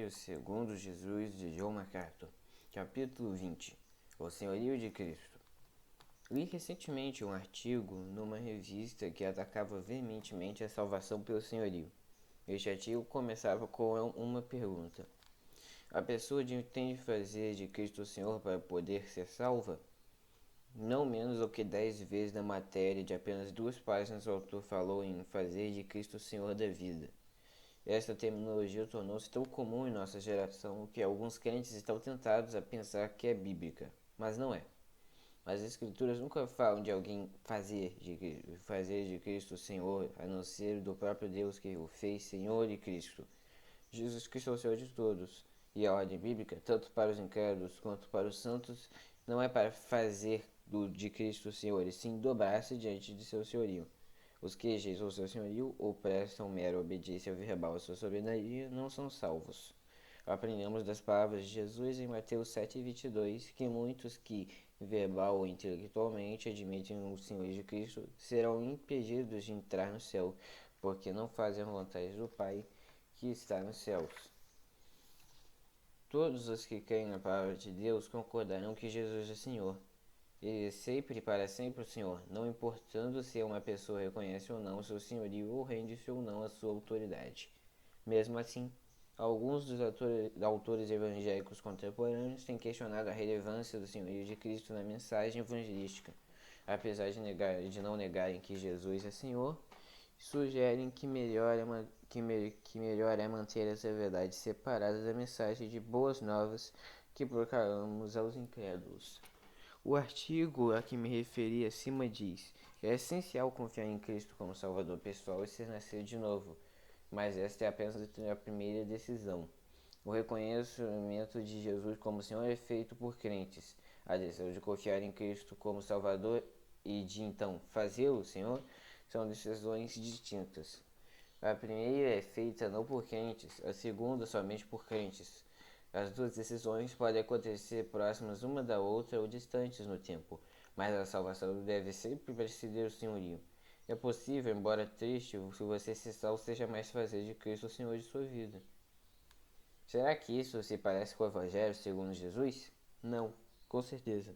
Evangelho segundo Jesus de John MacArthur, capítulo 20. O Senhorio de Cristo. Li recentemente um artigo numa revista que atacava veementemente a salvação pelo senhorio. Este artigo começava com uma pergunta: a pessoa tem de fazer de Cristo o Senhor para poder ser salva? Não menos do que 10 vezes na matéria de apenas 2 páginas o autor falou em fazer de Cristo o Senhor da vida. Esta terminologia tornou-se tão comum em nossa geração que alguns crentes estão tentados a pensar que é bíblica, mas não é. As Escrituras nunca falam de alguém fazer de Cristo o Senhor, a não ser do próprio Deus que o fez Senhor e Cristo. Jesus Cristo é o Senhor de todos, e a ordem bíblica, tanto para os incrédulos quanto para os santos, não é para fazer de Cristo o Senhor, e sim dobrar-se diante de seu senhorio. Os que rejeitam seu senhorio ou prestam mera obediência verbal à sua soberania não são salvos. Aprendemos das palavras de Jesus em Mateus 7,22 que muitos que, verbal ou intelectualmente, admitem o Senhor de Cristo serão impedidos de entrar no céu, porque não fazem a vontade do Pai que está nos céus. Todos os que creem na palavra de Deus concordarão que Jesus é Senhor. Ele é sempre e para sempre o Senhor, não importando se uma pessoa reconhece ou não o seu senhorio ou rende-se ou não à sua autoridade. Mesmo assim, alguns dos autores evangélicos contemporâneos têm questionado a relevância do senhorio de Cristo na mensagem evangelística. Apesar de não negarem que Jesus é Senhor, sugerem que melhor é manter essa verdade separada da mensagem de boas novas que proclamamos aos incrédulos. O artigo a que me referi acima diz: é essencial confiar em Cristo como Salvador pessoal e ser nascido de novo, mas esta é apenas a primeira decisão. O reconhecimento de Jesus como Senhor é feito por crentes. A decisão de confiar em Cristo como Salvador e de então fazê-lo Senhor são decisões distintas. A primeira é feita não por crentes, a segunda somente por crentes. As duas decisões podem acontecer próximas uma da outra ou distantes no tempo, mas a salvação deve sempre preceder o senhorio. É possível, embora triste, que você se salve seja mais fazer de Cristo o Senhor de sua vida. Será que isso se parece com o Evangelho segundo Jesus? Não, com certeza.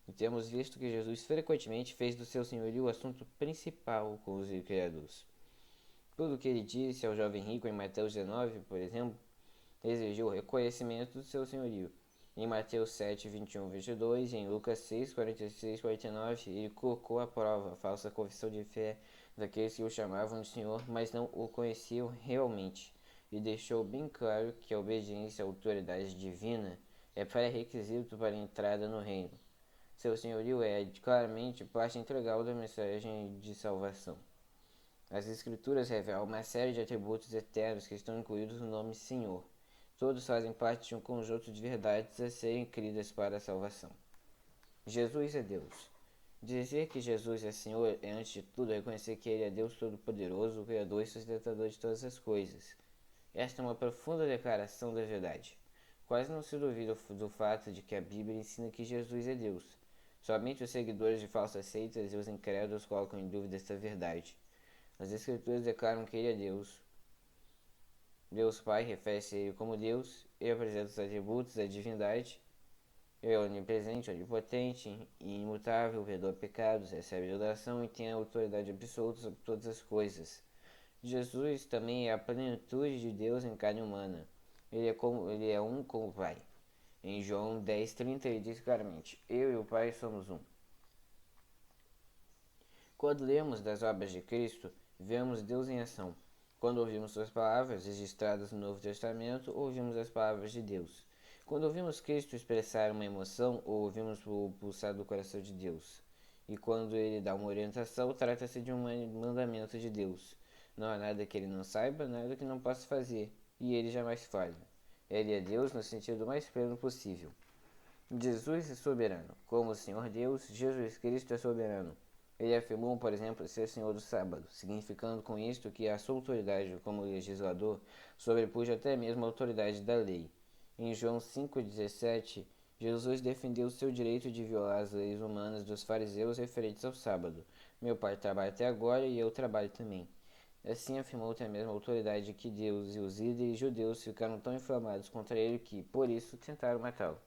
E temos visto que Jesus frequentemente fez do seu senhorio o assunto principal com os incrédulos. Tudo o que ele disse ao jovem rico em Mateus 19, por exemplo, exigiu o reconhecimento do seu senhorio. Em Mateus 7, 21, 22 e em Lucas 6, 46, 49, ele colocou à prova a falsa confissão de fé daqueles que o chamavam de Senhor, mas não o conheciam realmente, e deixou bem claro que a obediência à autoridade divina é pré-requisito para a entrada no reino. Seu senhorio é claramente parte integral da mensagem de salvação. As Escrituras revelam uma série de atributos eternos que estão incluídos no nome Senhor. Todos fazem parte de um conjunto de verdades a serem cridas para a salvação. Jesus é Deus. Dizer que Jesus é Senhor é, antes de tudo, reconhecer que Ele é Deus Todo-Poderoso, Criador e Sustentador de todas as coisas. Esta é uma profunda declaração da verdade. Quase não se duvida do fato de que a Bíblia ensina que Jesus é Deus. Somente os seguidores de falsas seitas e os incrédulos colocam em dúvida esta verdade. As Escrituras declaram que Ele é Deus. Deus Pai refere-se a Ele como Deus, Ele apresenta os atributos da divindade. Ele é onipresente, onipotente e imutável, perdoa pecados, recebe adoração e tem a autoridade absoluta sobre todas as coisas. Jesus também é a plenitude de Deus em carne humana. Ele é um com o Pai. Em João 10:30 ele diz claramente: eu e o Pai somos um. Quando lemos das obras de Cristo, vemos Deus em ação. Quando ouvimos suas palavras, registradas no Novo Testamento, ouvimos as palavras de Deus. Quando ouvimos Cristo expressar uma emoção, ouvimos o pulsar do coração de Deus. E quando ele dá uma orientação, trata-se de um mandamento de Deus. Não há nada que ele não saiba, nada que não possa fazer, e ele jamais falha. Ele é Deus no sentido mais pleno possível. Jesus é soberano. Como o Senhor Deus, Jesus Cristo é soberano. Ele afirmou, por exemplo, ser Senhor do sábado, significando com isto que a sua autoridade como legislador sobrepuja até mesmo a autoridade da lei. Em João 5,17, Jesus defendeu seu direito de violar as leis humanas dos fariseus referentes ao sábado. Meu pai trabalha até agora e eu trabalho também. Assim afirmou ter a mesma autoridade que Deus, e os líderes judeus ficaram tão inflamados contra ele que, por isso, tentaram matá-lo.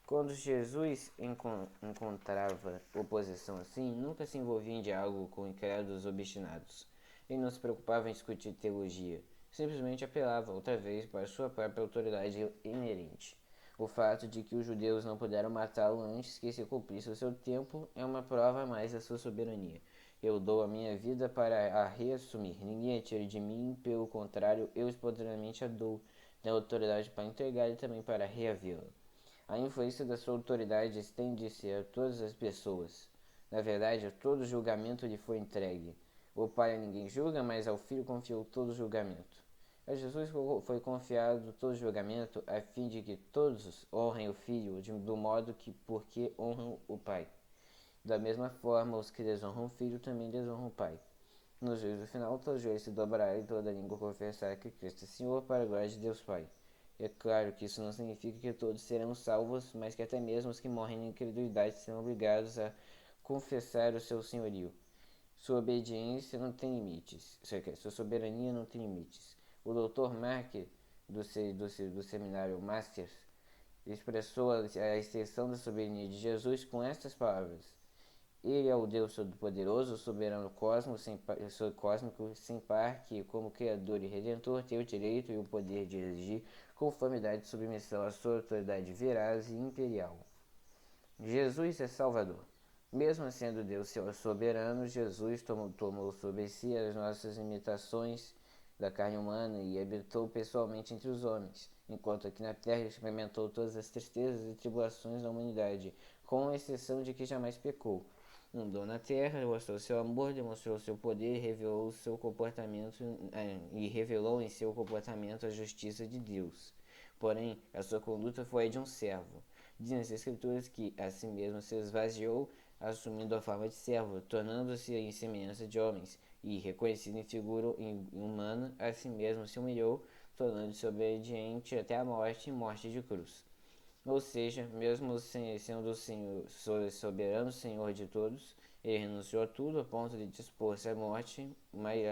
Quando Jesus encontrava oposição assim, nunca se envolvia em diálogo com incrédulos obstinados. Ele não se preocupava em discutir teologia, simplesmente apelava outra vez para sua própria autoridade inerente. O fato de que os judeus não puderam matá-lo antes que se cumprisse o seu tempo é uma prova a mais da sua soberania. Eu dou a minha vida para a reassumir. Ninguém a tira de mim, pelo contrário, eu espontaneamente a dou. Tenho autoridade para entregar e também para reavê-la. A influência da sua autoridade estende-se a todas as pessoas. Na verdade, todo julgamento lhe foi entregue. O Pai a ninguém julga, mas ao Filho confiou todo o julgamento. A Jesus foi confiado todo o julgamento, a fim de que todos honrem o Filho do modo que porque honram o Pai. Da mesma forma, os que desonram o Filho também desonram o Pai. No juízo final, todo joelho se dobrará e toda língua confessará que Cristo é Senhor, para a glória de Deus Pai. É claro que isso não significa que todos serão salvos, mas que até mesmo os que morrem na incredulidade serão obrigados a confessar o seu senhorio. Sua obediência não tem limites, sua soberania não tem limites. O Dr. Mark, do seminário Masters, expressou a extensão da soberania de Jesus com estas palavras: Ele é o Deus Todo-Poderoso, soberano cósmico, sem par, que, como Criador e Redentor, tem o direito e o poder de exigir conformidade e submissão à sua autoridade veraz e imperial. Jesus é Salvador. Mesmo sendo Deus soberano, Jesus tomou sobre si as nossas limitações da carne humana e habitou pessoalmente entre os homens, enquanto aqui na terra experimentou todas as tristezas e tribulações da humanidade, com exceção de que jamais pecou. Andou na terra, mostrou seu amor, demonstrou seu poder, revelou em seu comportamento a justiça de Deus. Porém, a sua conduta foi a de um servo. Dizem as Escrituras que a si mesmo se esvaziou, assumindo a forma de servo, tornando-se em semelhança de homens, e, reconhecido em figura humana, a si mesmo se humilhou, tornando-se obediente até a morte e morte de cruz. Ou seja, mesmo sendo o Senhor, soberano Senhor de todos, ele renunciou a tudo a ponto de dispor-se à morte,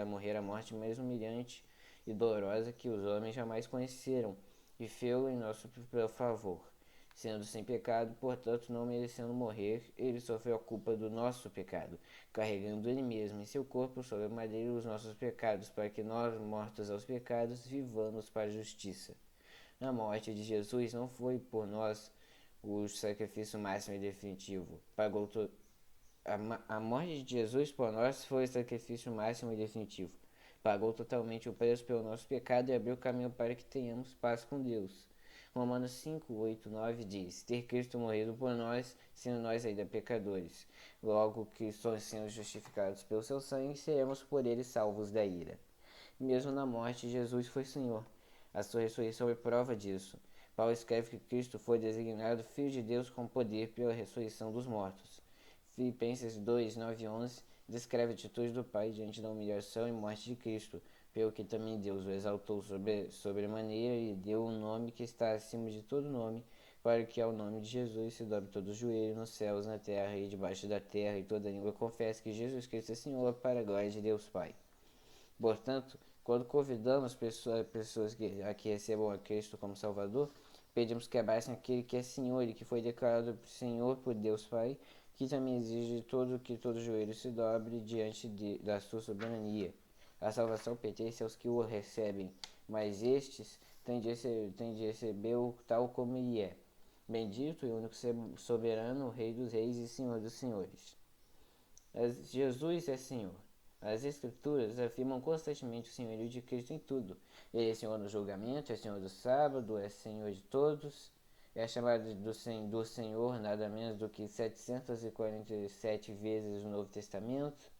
a morrer a morte mais humilhante e dolorosa que os homens jamais conheceram, e fê-lo em nosso favor. Sendo sem pecado, portanto não merecendo morrer, ele sofreu a culpa do nosso pecado, carregando ele mesmo em seu corpo sobre a madeira os nossos pecados, para que nós, mortos aos pecados, vivamos para a justiça. A morte de Jesus não foi por nós o sacrifício máximo e definitivo. A morte de Jesus por nós foi o sacrifício máximo e definitivo. Pagou totalmente o preço pelo nosso pecado e abriu o caminho para que tenhamos paz com Deus. Romanos 5, 8, 9 diz: Ter Cristo morrido por nós, sendo nós ainda pecadores. Logo que sendo justificados pelo seu sangue, seremos por ele salvos da ira. Mesmo na morte, Jesus foi Senhor. A sua ressurreição é prova disso. Paulo escreve que Cristo foi designado Filho de Deus com poder pela ressurreição dos mortos. Filipenses 2, 9 e 11 descreve a atitude do Pai diante da humilhação e morte de Cristo, pelo que também Deus o exaltou sobremaneira e deu um nome que está acima de todo nome, para que ao nome de Jesus se dobre todo o joelho nos céus, na terra e debaixo da terra, e toda língua confesse que Jesus Cristo é Senhor, para a glória de Deus Pai. Portanto, quando convidamos pessoas a que recebam a Cristo como Salvador, pedimos que abracem aquele que é Senhor e que foi declarado Senhor por Deus Pai, que também exige de que todo joelho se dobre diante da sua soberania. A salvação pertence aos que o recebem, mas estes têm de recebê-lo tal como ele é. Bendito e único soberano, Rei dos reis e Senhor dos senhores. Jesus é Senhor. As Escrituras afirmam constantemente o senhorio de Cristo em tudo. Ele é Senhor no julgamento, é Senhor do sábado, é Senhor de todos. É chamado do Senhor nada menos do que 747 vezes no Novo Testamento.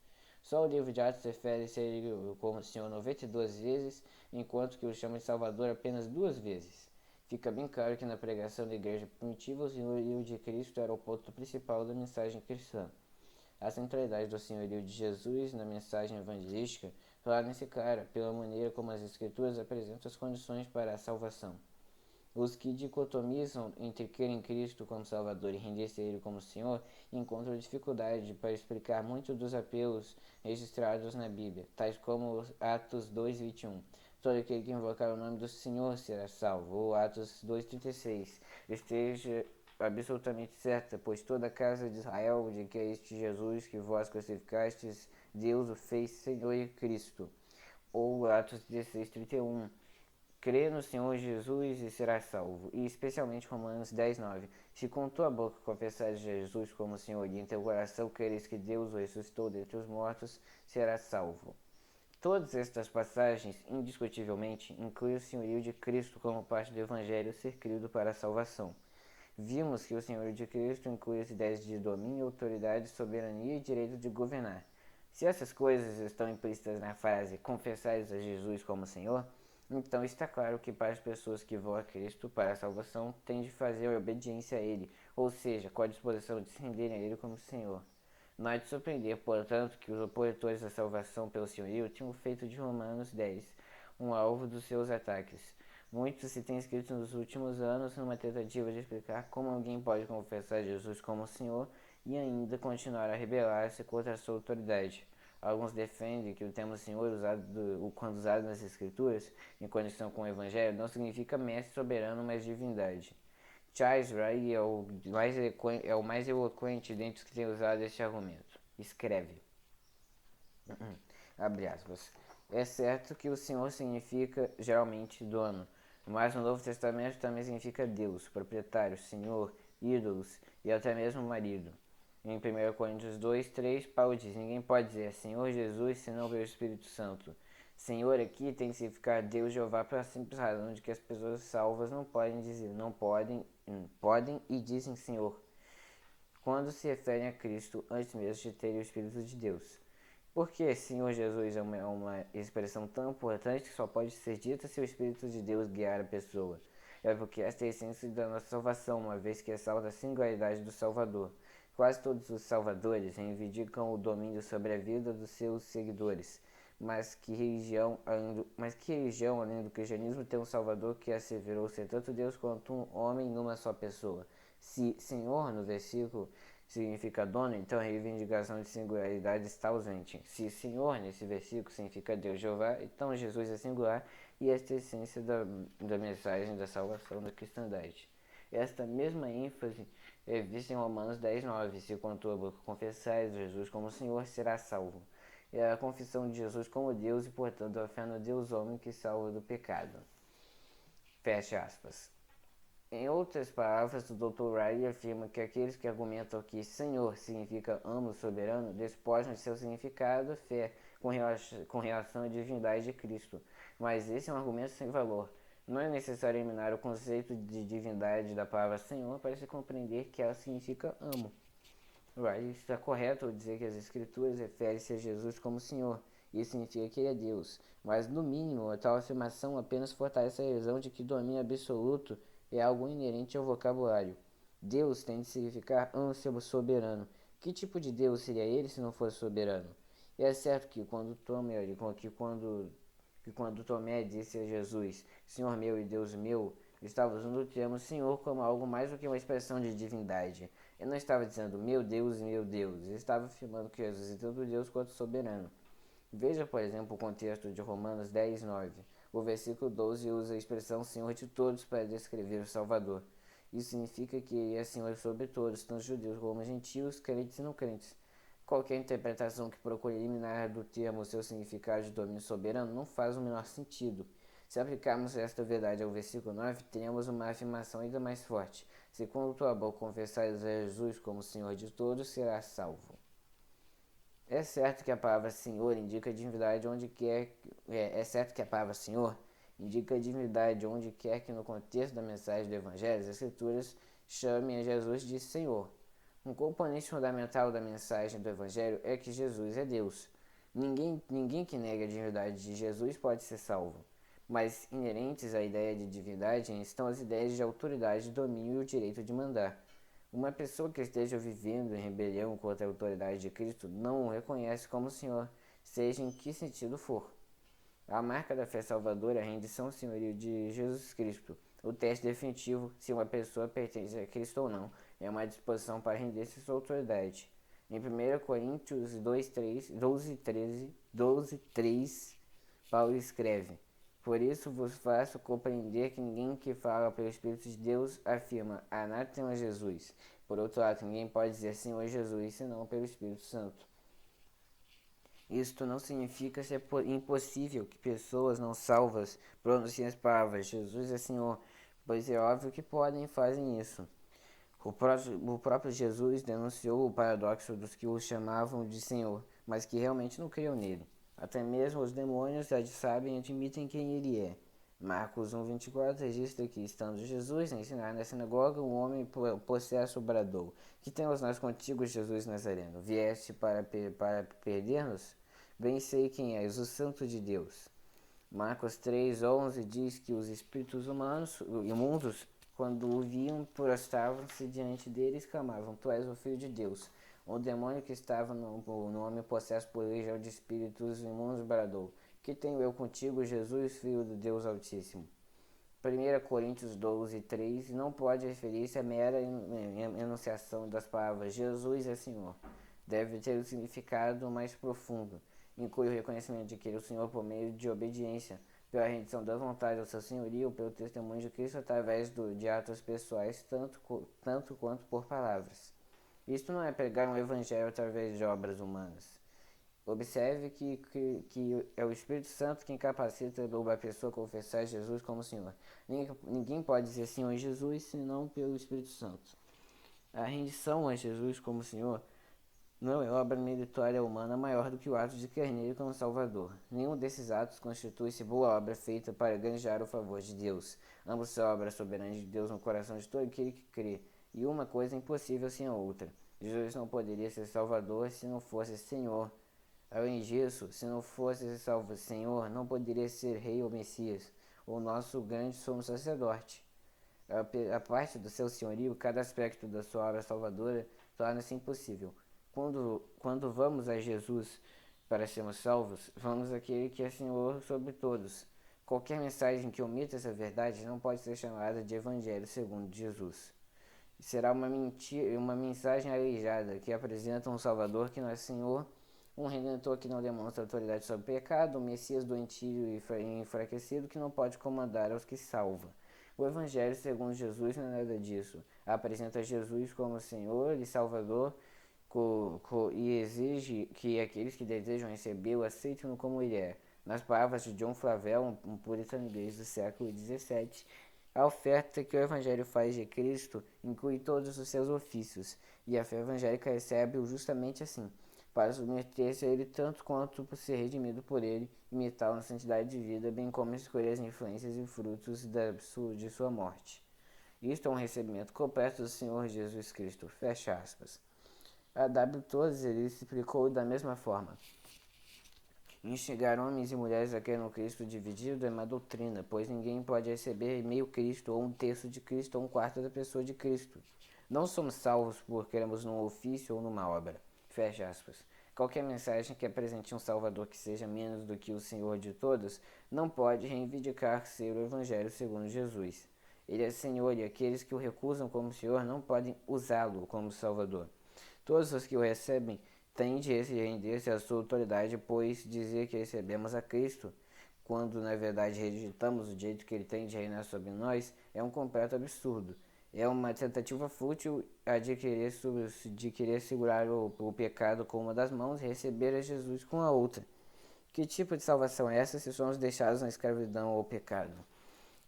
Só o livro de Atos refere-se a ele como Senhor 92 vezes, enquanto que o chama de Salvador apenas 2 vezes. Fica bem claro que na pregação da igreja primitiva, o senhorio de Cristo era o ponto principal da mensagem cristã. A centralidade do senhorio de Jesus na mensagem evangelística torna-se clara pela maneira como as Escrituras apresentam as condições para a salvação. Os que dicotomizam entre crer em Cristo como Salvador e render-se a Ele como Senhor encontram dificuldade para explicar muitos dos apelos registrados na Bíblia, tais como Atos 2:21. Todo aquele que invocar o nome do Senhor será salvo, ou Atos 2:36. Esteja absolutamente certa, pois toda a casa de Israel, de que é este Jesus que vós crucificastes, Deus o fez Senhor e Cristo. Ou Atos 16:31. Crê no Senhor Jesus e serás salvo. E especialmente Romanos 10:9. Se com tua boca confessares Jesus como Senhor e em teu coração creres que Deus o ressuscitou dentre os mortos, serás salvo. Todas estas passagens, indiscutivelmente, incluem o senhorio de Cristo como parte do Evangelho ser crido para a salvação. Vimos que o senhorio de Cristo inclui as ideias de domínio, autoridade, soberania e direito de governar. Se essas coisas estão implícitas na frase confessares a Jesus como Senhor, então está claro que para as pessoas que vão a Cristo para a salvação, têm de fazer a obediência a Ele, ou seja, com a disposição de se renderem a Ele como Senhor. Não é de surpreender, portanto, que os opositores da salvação pelo senhorio tinham feito de Romanos 10 um alvo dos seus ataques. Muito se tem escrito nos últimos anos numa tentativa de explicar como alguém pode confessar Jesus como Senhor e ainda continuar a rebelar-se contra a sua autoridade. Alguns defendem que o termo Senhor, quando usado nas Escrituras, em conexão com o Evangelho, não significa mestre soberano, mas divindade. Charles Ray é o mais eloquente dentre os que têm usado este argumento. Escreve, abre aspas, é certo que o Senhor significa geralmente dono, mas no Novo Testamento também significa Deus, proprietário, Senhor, ídolos e até mesmo marido. Em 1 Coríntios 2:3, Paulo diz: ninguém pode dizer Senhor Jesus senão pelo Espírito Santo. Senhor aqui tem que significar Deus Jeová pela simples razão de que as pessoas salvas não podem dizer, podem e dizem Senhor, quando se referem a Cristo antes mesmo de terem o Espírito de Deus. Por que Senhor Jesus é uma expressão tão importante que só pode ser dita se o Espírito de Deus guiar a pessoa? É porque esta é a essência da nossa salvação, uma vez que ressalta a singularidade do Salvador. Quase todos os salvadores reivindicam o domínio sobre a vida dos seus seguidores. Mas que religião, além do cristianismo, tem um Salvador que asseverou ser tanto Deus quanto um homem numa só pessoa? Se Senhor, no versículo, significa dono, então a reivindicação de singularidade está ausente. Se Senhor, nesse versículo, significa Deus Jeová, então Jesus é singular e esta é a essência da mensagem da salvação da cristandade. Esta mesma ênfase é vista em Romanos 10:9. Se com tua boca confessares Jesus como Senhor, serás salvo. É a confissão de Jesus como Deus e, portanto, a fé no Deus homem que salva do pecado. Fecha aspas. Em outras palavras, o Dr. Riley afirma que aqueles que argumentam que Senhor significa amo soberano despojam de seu significado fé com relação à divindade de Cristo. Mas esse é um argumento sem valor. Não é necessário eliminar o conceito de divindade da palavra Senhor para se compreender que ela significa amo. Riley está correto ao dizer que as Escrituras referem-se a Jesus como Senhor. Isso significa que Ele é Deus. Mas, no mínimo, a tal afirmação apenas fortalece a ilusão de que domínio absoluto é algo inerente ao vocabulário. Deus tem de significar ânsia soberano. Que tipo de Deus seria ele se não fosse soberano? E é certo que quando Tomé disse a Jesus, Senhor meu e Deus meu, estava usando o termo Senhor como algo mais do que uma expressão de divindade. Ele não estava dizendo meu Deus e meu Deus, ele estava afirmando que Jesus é tanto Deus quanto soberano. Veja, por exemplo, o contexto de Romanos 10:9. O versículo 12 usa a expressão Senhor de todos para descrever o Salvador. Isso significa que ele é Senhor sobre todos, tanto judeus como gentios, crentes e não crentes. Qualquer interpretação que procure eliminar do termo o seu significado de domínio soberano não faz o menor sentido. Se aplicarmos esta verdade ao versículo 9, teremos uma afirmação ainda mais forte. Se com tua boca confessares a Jesus como Senhor de todos, serás salvo. É certo que a palavra Senhor indica divindade onde quer que no contexto da mensagem do Evangelho as Escrituras chamem a Jesus de Senhor. Um componente fundamental da mensagem do Evangelho é que Jesus é Deus. Ninguém que nega a divindade de Jesus pode ser salvo. Mas inerentes à ideia de divindade estão as ideias de autoridade, domínio e o direito de mandar. Uma pessoa que esteja vivendo em rebelião contra a autoridade de Cristo não o reconhece como Senhor, seja em que sentido for. A marca da fé salvadora é a rendição ao senhorio de Jesus Cristo. O teste definitivo se uma pessoa pertence a Cristo ou não é uma disposição para render-se à sua autoridade. Em 1 Coríntios 12:3, Paulo escreve: Por isso vos faço compreender que ninguém que fala pelo Espírito de Deus afirma anátema Jesus. Por outro lado, ninguém pode dizer Senhor Jesus senão pelo Espírito Santo. Isto não significa ser impossível que pessoas não salvas pronunciem as palavras Jesus é Senhor, pois é óbvio que podem e fazem isso. O próprio Jesus denunciou o paradoxo dos que o chamavam de Senhor, mas que realmente não criam nele. Até mesmo os demônios já sabem e admitem quem ele é. Marcos 1:24 registra que, estando Jesus a ensinar na sinagoga, um homem possesso bradou: Que temos nós contigo, Jesus Nazareno? Vieste para perder-nos? Bem sei quem és, o Santo de Deus. Marcos 3:11 diz que os espíritos imundos, quando o viam, prostravam-se diante dele e exclamavam: Tu és o Filho de Deus. O demônio que estava no homem possesso por legião de espíritos imundos bradou: Que tenho eu contigo, Jesus, Filho do Deus Altíssimo? 1 Coríntios 12:3 não pode referir-se à mera enunciação das palavras Jesus é Senhor. Deve ter um significado mais profundo. Inclui o reconhecimento de que ele é o Senhor por meio de obediência, pela rendição da vontade ao seu senhorio, pelo testemunho de Cristo através de atos pessoais, tanto quanto por palavras. Isto não é pregar um evangelho através de obras humanas. Observe que é o Espírito Santo quem capacita a pessoa a confessar Jesus como Senhor. Ninguém pode dizer Senhor Jesus senão pelo Espírito Santo. A rendição a Jesus como Senhor não é obra meritória humana maior do que o ato de crer nele como Salvador. Nenhum desses atos constitui-se boa obra feita para ganjar o favor de Deus. Ambos são obra soberana de Deus no coração de todo aquele que crê, e uma coisa é impossível sem a outra. Jesus não poderia ser Salvador se não fosse Senhor. Além disso, se não fosse salvo Senhor, não poderia ser Rei ou Messias, ou nosso grande sumo sacerdote. A parte do seu senhorio, cada aspecto da sua obra salvadora torna-se impossível. Quando vamos a Jesus para sermos salvos, vamos àquele que é Senhor sobre todos. Qualquer mensagem que omita essa verdade não pode ser chamada de Evangelho segundo Jesus. Será uma mensagem aleijada que apresenta um Salvador que não é Senhor, um Redentor que não demonstra autoridade sobre o pecado, um Messias doentio e enfraquecido que não pode comandar aos que salva. O Evangelho segundo Jesus não é nada disso. Apresenta Jesus como Senhor e Salvador e exige que aqueles que desejam recebê-lo aceitem-no como ele é. Nas palavras de John Flavel, um puritano inglês do século XVII, a oferta que o Evangelho faz de Cristo inclui todos os seus ofícios, e a fé evangélica recebe-o justamente assim, para submeter-se a ele tanto quanto por ser redimido por ele, imitá-lo na santidade de vida, bem como escolher as influências e frutos de sua morte. Isto é um recebimento completo do Senhor Jesus Cristo. Fecha aspas. A W. Tozer explicou da mesma forma. Instigar homens e mulheres a crer no Cristo dividido é uma doutrina, pois ninguém pode receber meio Cristo, ou um terço de Cristo, ou um quarto da pessoa de Cristo. Não somos salvos por crermos num ofício ou numa obra. Fecha aspas. Qualquer mensagem que apresente um Salvador que seja menos do que o Senhor de todos não pode reivindicar ser o Evangelho segundo Jesus. Ele é Senhor e aqueles que o recusam como Senhor não podem usá-lo como Salvador. Todos os que o recebem têm de render-se à sua autoridade, pois dizer que recebemos a Cristo, quando na verdade rejeitamos o direito que ele tem de reinar sobre nós, é um completo absurdo. É uma tentativa fútil de querer segurar o pecado com uma das mãos e receber a Jesus com a outra. Que tipo de salvação é essa se somos deixados na escravidão ao pecado?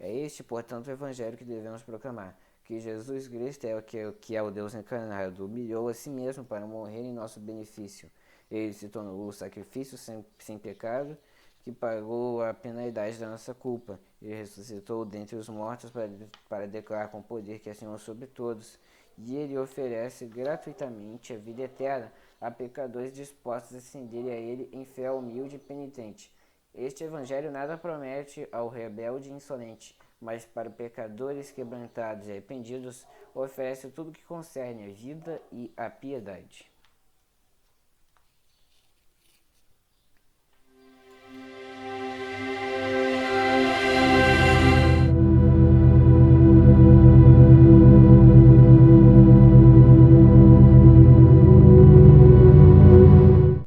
É este, portanto, o evangelho que devemos proclamar, que Jesus Cristo é o Deus encarnado, humilhou a si mesmo para morrer em nosso benefício. Ele se tornou o sacrifício sem pecado, que pagou a penalidade da nossa culpa. Ele ressuscitou dentre os mortos para declarar com poder que é Senhor sobre todos. E ele oferece gratuitamente a vida eterna a pecadores dispostos a ascenderem a ele em fé humilde e penitente. Este evangelho nada promete ao rebelde e insolente, mas para pecadores quebrantados e arrependidos, oferece tudo o que concerne a vida e a piedade.